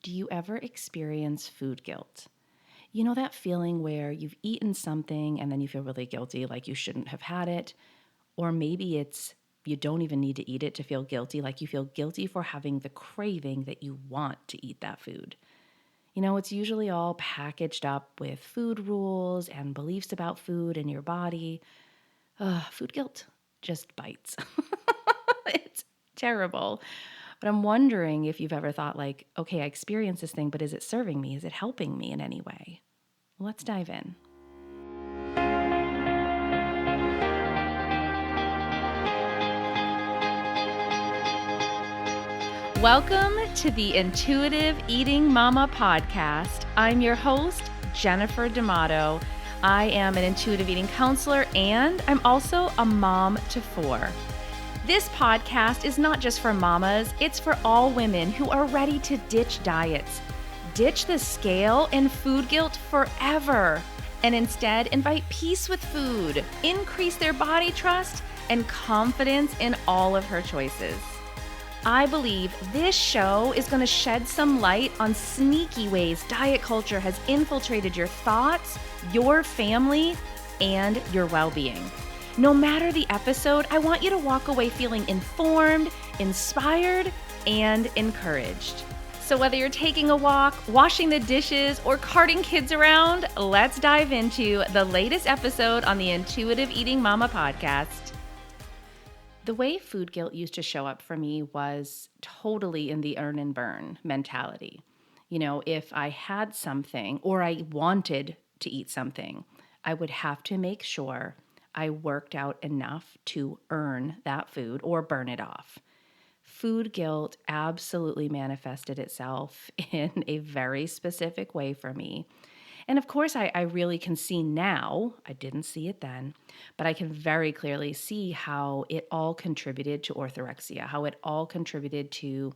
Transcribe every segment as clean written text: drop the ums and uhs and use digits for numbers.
Do you ever experience food guilt? You know that feeling where you've eaten something and then you feel really guilty, like you shouldn't have had it? Or maybe it's you don't even need to eat it to feel guilty, like you feel guilty for having the craving that you want to eat that food. It's usually all packaged up with food rules and beliefs about food and your body. Food guilt just bites. It's terrible. But I'm wondering if you've ever thought, like, okay, I experienced this thing, but is it serving me? Is it helping me in any way? Let's dive in. Welcome to the Intuitive Eating Mama podcast. I'm your host, Jennifer D'Amato. I am an intuitive eating counselor, and I'm also a mom to 4. This podcast is not just for mamas, it's for all women who are ready to ditch diets, ditch the scale and food guilt forever, and instead invite peace with food, increase their body trust, and confidence in all of her choices. I believe this show is going to shed some light on sneaky ways diet culture has infiltrated your thoughts, your family, and your well-being. No matter the episode, I want you to walk away feeling informed, inspired, and encouraged. So whether you're taking a walk, washing the dishes, or carting kids around, let's dive into the latest episode on the Intuitive Eating Mama podcast. The way food guilt used to show up for me was totally in the earn and burn mentality. If I had something or I wanted to eat something, I would have to make sure I worked out enough to earn that food or burn it off. Food guilt absolutely manifested itself in a very specific way for me. And of course, I really can see now, I didn't see it then, but I can very clearly see how it all contributed to orthorexia, how it all contributed to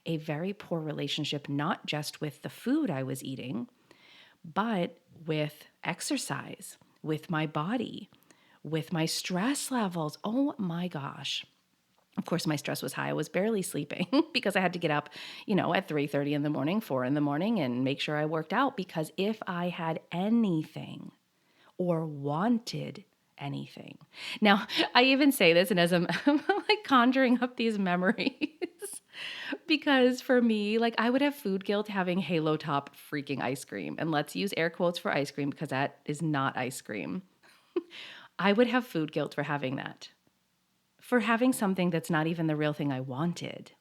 a very poor relationship, not just with the food I was eating, but with exercise, with my body, with my stress levels. Oh my gosh. Of course, my stress was high. I was barely sleeping because I had to get up, at 3:30 in the morning, 4 in the morning, and make sure I worked out. Because if I had anything or wanted anything. Now, I even say this, and as I'm like conjuring up these memories, because for me, like I would have food guilt having Halo Top freaking ice cream. And let's use air quotes for ice cream because that is not ice cream. I would have food guilt for having that. For having something that's not even the real thing I wanted.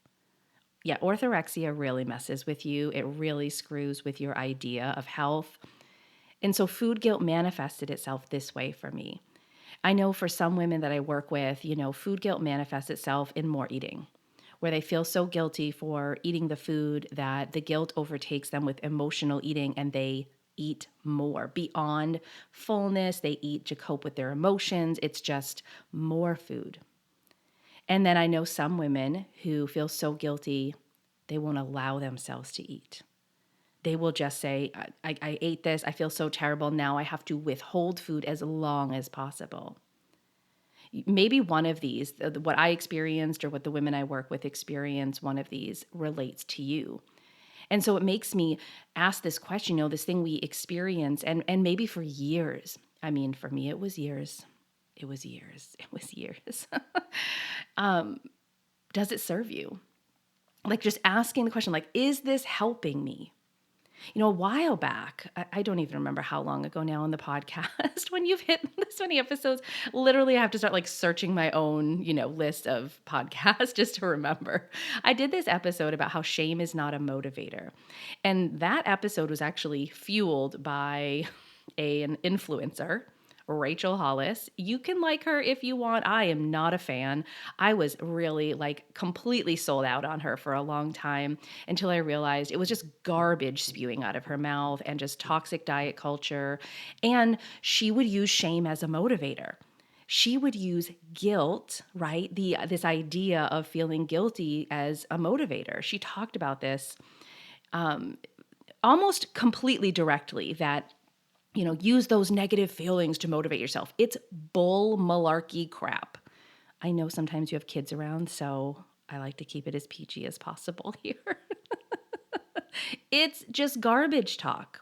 Yeah, orthorexia really messes with you. It really screws with your idea of health. And so food guilt manifested itself this way for me. I know for some women that I work with, food guilt manifests itself in more eating, where they feel so guilty for eating the food that the guilt overtakes them with emotional eating and they eat more. Beyond fullness, they eat to cope with their emotions. It's just more food. And then I know some women who feel so guilty, they won't allow themselves to eat. They will just say, I ate this, I feel so terrible, now I have to withhold food as long as possible. Maybe one of these, what I experienced or what the women I work with experience, one of these relates to you. And so it makes me ask this question, this thing we experience, and maybe for years. I mean, for me, it was years. It was years. Does it serve you? Like just asking the question, like, is this helping me? A while back, I don't even remember how long ago now on the podcast, when you've hit this many episodes, literally I have to start like searching my own, list of podcasts just to remember. I did this episode about how shame is not a motivator. And that episode was actually fueled by an influencer, Rachel Hollis. You can like her if you want. I am not a fan. I was really like completely sold out on her for a long time until I realized it was just garbage spewing out of her mouth and just toxic diet culture. And she would use shame as a motivator. She would use guilt, right? This idea of feeling guilty as a motivator. She talked about this almost completely directly, that use those negative feelings to motivate yourself. It's bull malarkey crap. I know sometimes you have kids around, so I like to keep it as peachy as possible here. It's just garbage talk.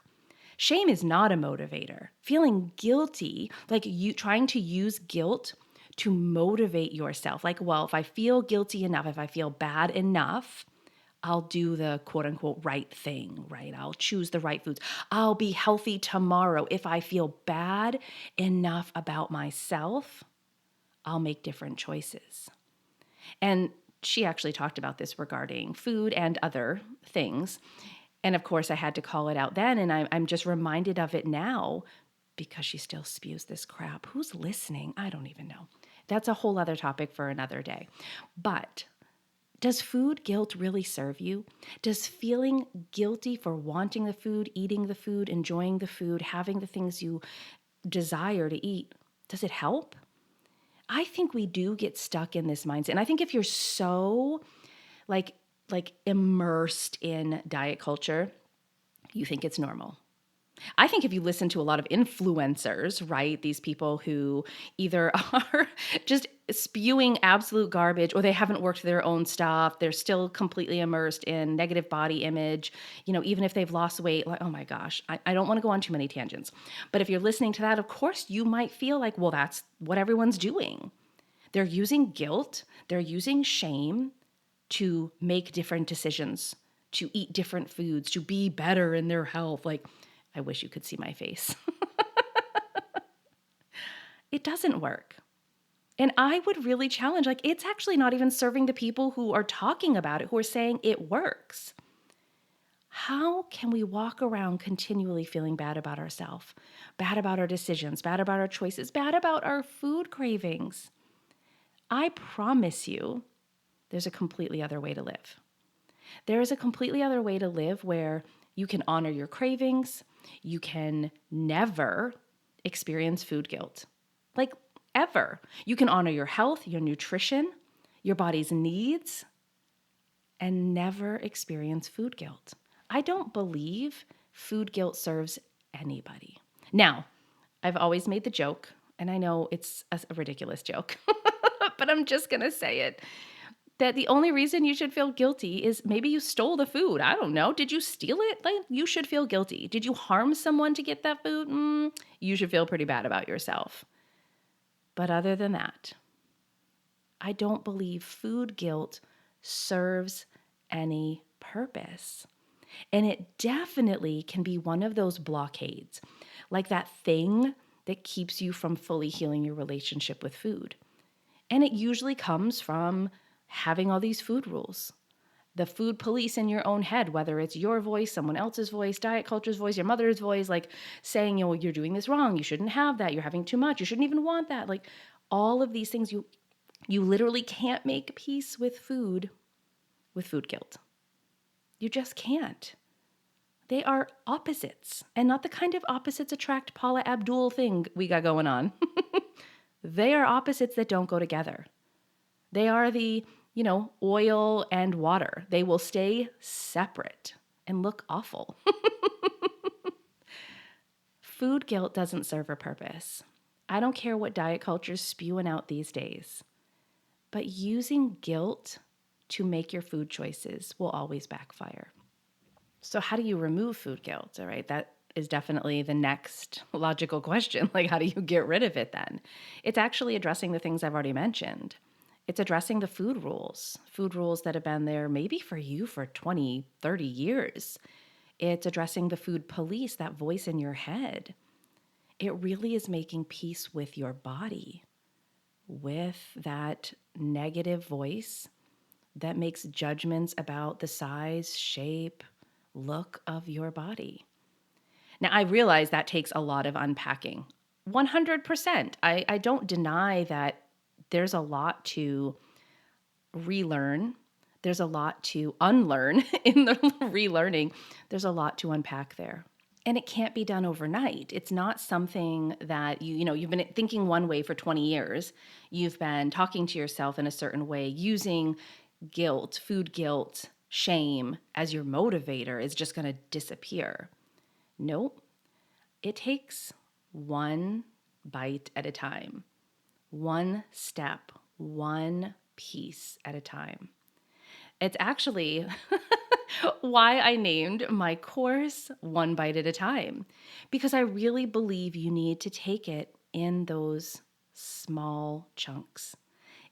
Shame is not a motivator. Feeling guilty, like you trying to use guilt to motivate yourself. Like, well, if I feel guilty enough, if I feel bad enough, I'll do the quote unquote right thing, right? I'll choose the right foods. I'll be healthy tomorrow. If I feel bad enough about myself, I'll make different choices. And she actually talked about this regarding food and other things. And of course, I had to call it out then. And I'm just reminded of it now because she still spews this crap. Who's listening? I don't even know. That's a whole other topic for another day. But does food guilt really serve you? Does feeling guilty for wanting the food, eating the food, enjoying the food, having the things you desire to eat, does it help? I think we do get stuck in this mindset. And I think if you're so like immersed in diet culture, you think it's normal. I think if you listen to a lot of influencers, right, these people who either are just spewing absolute garbage or they haven't worked their own stuff, they're still completely immersed in negative body image, even if they've lost weight, like, oh my gosh, I don't want to go on too many tangents. But if you're listening to that, of course, you might feel like, well, that's what everyone's doing. They're using guilt, they're using shame to make different decisions, to eat different foods, to be better in their health. Like, I wish you could see my face. It doesn't work. And I would really challenge, like, it's actually not even serving the people who are talking about it, who are saying it works. How can we walk around continually feeling bad about ourselves, bad about our decisions, bad about our choices, bad about our food cravings? I promise you, there's a completely other way to live. There is a completely other way to live where you can honor your cravings. You can never experience food guilt. Like, ever. You can honor your health, your nutrition, your body's needs, and never experience food guilt. I don't believe food guilt serves anybody. Now, I've always made the joke, and I know it's a ridiculous joke, but I'm just going to say it, that the only reason you should feel guilty is maybe you stole the food. I don't know. Did you steal it? Like, you should feel guilty. Did you harm someone to get that food? You should feel pretty bad about yourself. But other than that, I don't believe food guilt serves any purpose. And it definitely can be one of those blockades, like that thing that keeps you from fully healing your relationship with food. And it usually comes from having all these food rules, the food police in your own head, whether it's your voice, someone else's voice, diet culture's voice, your mother's voice, like saying, you're doing this wrong. You shouldn't have that. You're having too much. You shouldn't even want that. Like all of these things, you literally can't make peace with food guilt. You just can't. They are opposites, and not the kind of opposites attract Paula Abdul thing we got going on. They are opposites that don't go together. They are the, oil and water. They will stay separate and look awful. Food guilt doesn't serve a purpose. I don't care what diet culture's spewing out these days, but using guilt to make your food choices will always backfire. So how do you remove food guilt? All right, that is definitely the next logical question. Like, how do you get rid of it then? It's actually addressing the things I've already mentioned. It's addressing the food rules that have been there maybe for you for 20, 30 years. It's addressing the food police, that voice in your head. It really is making peace with your body, with that negative voice that makes judgments about the size, shape, look of your body. Now, I realize that takes a lot of unpacking. 100%. I don't deny that there's a lot to relearn. There's a lot to unlearn in the relearning. There's a lot to unpack there. And it can't be done overnight. It's not something that you've been thinking one way for 20 years. You've been talking to yourself in a certain way, using guilt, food guilt, shame as your motivator is just going to disappear. Nope. It takes one bite at a time, one step, one piece at a time. It's actually, why I named my course One Bite at a Time, because I really believe you need to take it in those small chunks,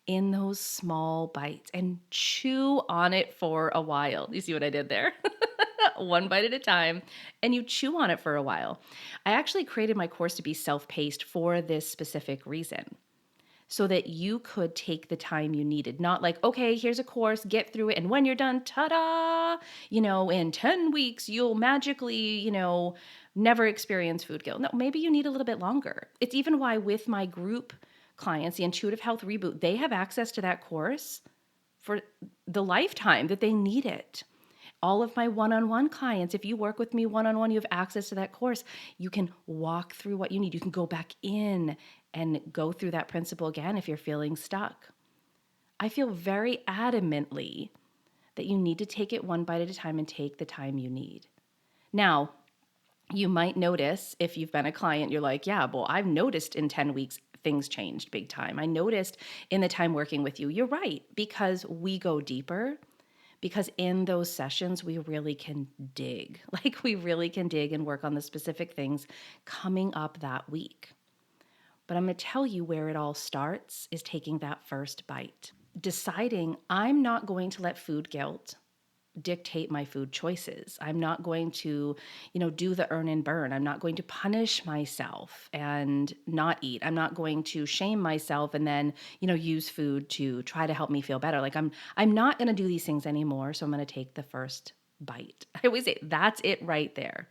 in those small bites, and chew on it for a while. You see what I did there? One bite at a time, and you chew on it for a while. I actually created my course to be self-paced for this specific reason, so that you could take the time you needed. Not like, okay, here's a course, get through it, and when you're done, ta-da, in 10 weeks, you'll magically, never experience food guilt. No, maybe you need a little bit longer. It's even why with my group clients, the Intuitive Health Reboot, they have access to that course for the lifetime that they need it. All of my one-on-one clients, if you work with me one-on-one, you have access to that course. You can walk through what you need. You can go back in and go through that principle again if you're feeling stuck. I feel very adamantly that you need to take it one bite at a time and take the time you need. Now, you might notice if you've been a client, you're like, yeah, well, I've noticed in 10 weeks, things changed big time. I noticed in the time working with you. You're right, because we go deeper. Because in those sessions, we really can dig. We really can dig and work on the specific things coming up that week. But I'm going to tell you where it all starts is taking that first bite. Deciding I'm not going to let food guilt dictate my food choices. I'm not going to, do the earn and burn. I'm not going to punish myself and not eat. I'm not going to shame myself and then, use food to try to help me feel better. I'm not going to do these things anymore. So I'm going to take the first bite. I always say that's it right there.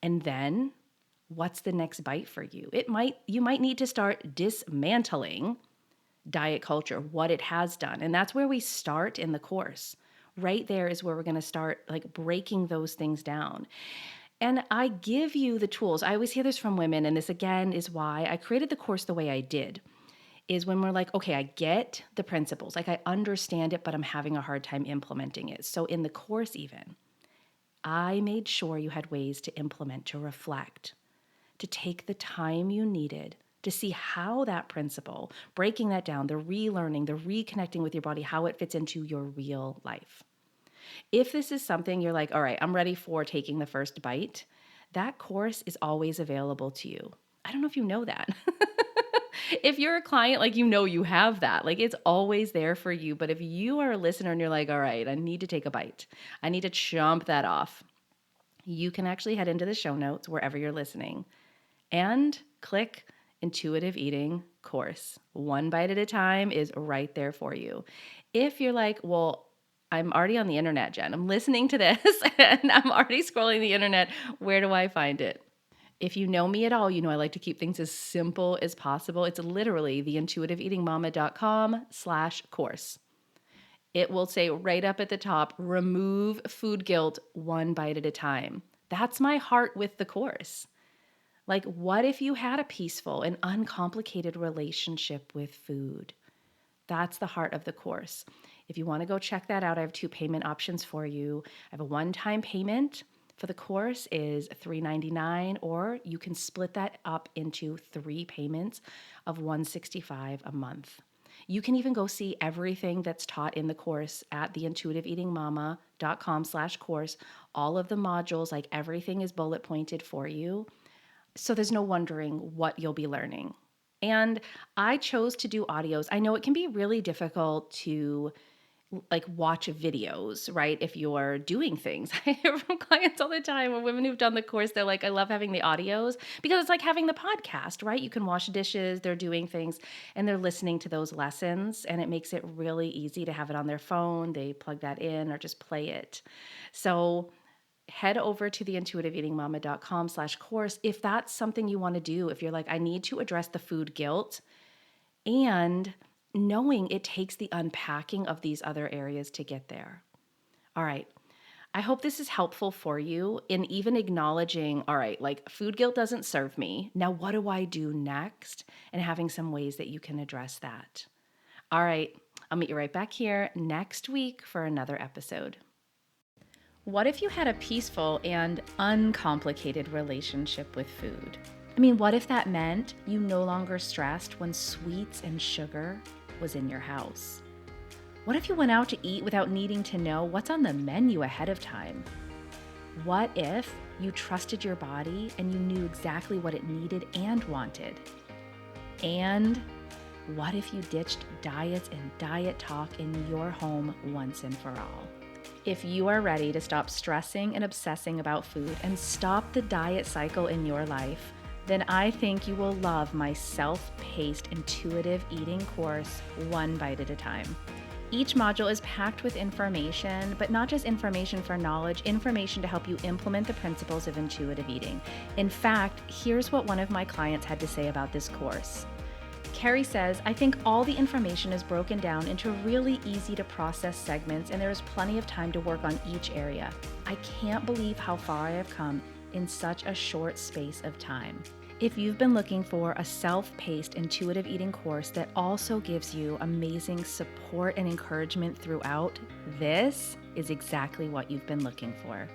And then what's the next bite for you? You might need to start dismantling diet culture, what it has done. And that's where we start in the course. Right there is where we're going to start breaking those things down. And I give you the tools. I always hear this from women, and this again is why I created the course the way I did, is when we're like, okay, I get the principles. I understand it, but I'm having a hard time implementing it. So in the course even, I made sure you had ways to implement, to reflect, to take the time you needed to see how that principle, breaking that down, the relearning, the reconnecting with your body, how it fits into your real life. If this is something you're like, all right, I'm ready for taking the first bite, that course is always available to you. I don't know if you know that. If you're a client, you have that. It's always there for you. But if you are a listener and you're like, all right, I need to take a bite, I need to chomp that off, you can actually head into the show notes wherever you're listening and click Intuitive Eating Course. One bite at a time is right there for you. If you're like, well, I'm already on the internet, Jen. I'm listening to this and I'm already scrolling the internet. Where do I find it? If you know me at all, you know I like to keep things as simple as possible. It's literally theintuitiveatingmama.com/course. It will say right up at the top, remove food guilt one bite at a time. That's my heart with the course. What if you had a peaceful and uncomplicated relationship with food? That's the heart of the course. If you want to go check that out, I have 2 payment options for you. I have a one-time payment for the course is $399, or you can split that up into 3 payments of $165 a month. You can even go see everything that's taught in the course at theintuitiveatingmama.com/course. All of the modules, everything is bullet pointed for you. So there's no wondering what you'll be learning. And I chose to do audios. I know it can be really difficult to watch videos, right? If you're doing things. I hear from clients all the time or women who've done the course, they're like, I love having the audios because it's like having the podcast, right? You can wash dishes, they're doing things and they're listening to those lessons, and it makes it really easy to have it on their phone. They plug that in or just play it. So head over to theintuitiveatingmama.com/course if that's something you want to do. If you're like, I need to address the food guilt, and knowing it takes the unpacking of these other areas to get there. All right. I hope this is helpful for you in even acknowledging, all right, food guilt doesn't serve me. Now, what do I do next? And having some ways that you can address that. All right. I'll meet you right back here next week for another episode. What if you had a peaceful and uncomplicated relationship with food? What if that meant you no longer stressed when sweets and sugar was in your house? What if you went out to eat without needing to know what's on the menu ahead of time? What if you trusted your body and you knew exactly what it needed and wanted? And what if you ditched diets and diet talk in your home once and for all? If you are ready to stop stressing and obsessing about food and stop the diet cycle in your life, then I think you will love my self-paced intuitive eating course, One Bite at a Time. Each module is packed with information, but not just information for knowledge, information to help you implement the principles of intuitive eating. In fact, here's what one of my clients had to say about this course. Carrie says, I think all the information is broken down into really easy to process segments, and there is plenty of time to work on each area. I can't believe how far I have come in such a short space of time. If you've been looking for a self-paced intuitive eating course that also gives you amazing support and encouragement throughout, this is exactly what you've been looking for.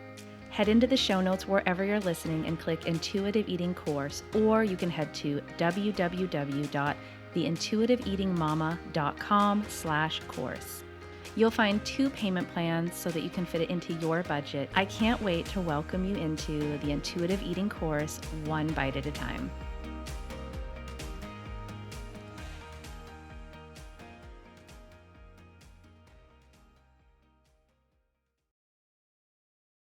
Head into the show notes wherever you're listening and click Intuitive Eating Course, or you can head to www.theintuitiveatingmama.com/course. You'll find 2 payment plans so that you can fit it into your budget. I can't wait to welcome you into the Intuitive Eating Course, One Bite at a Time.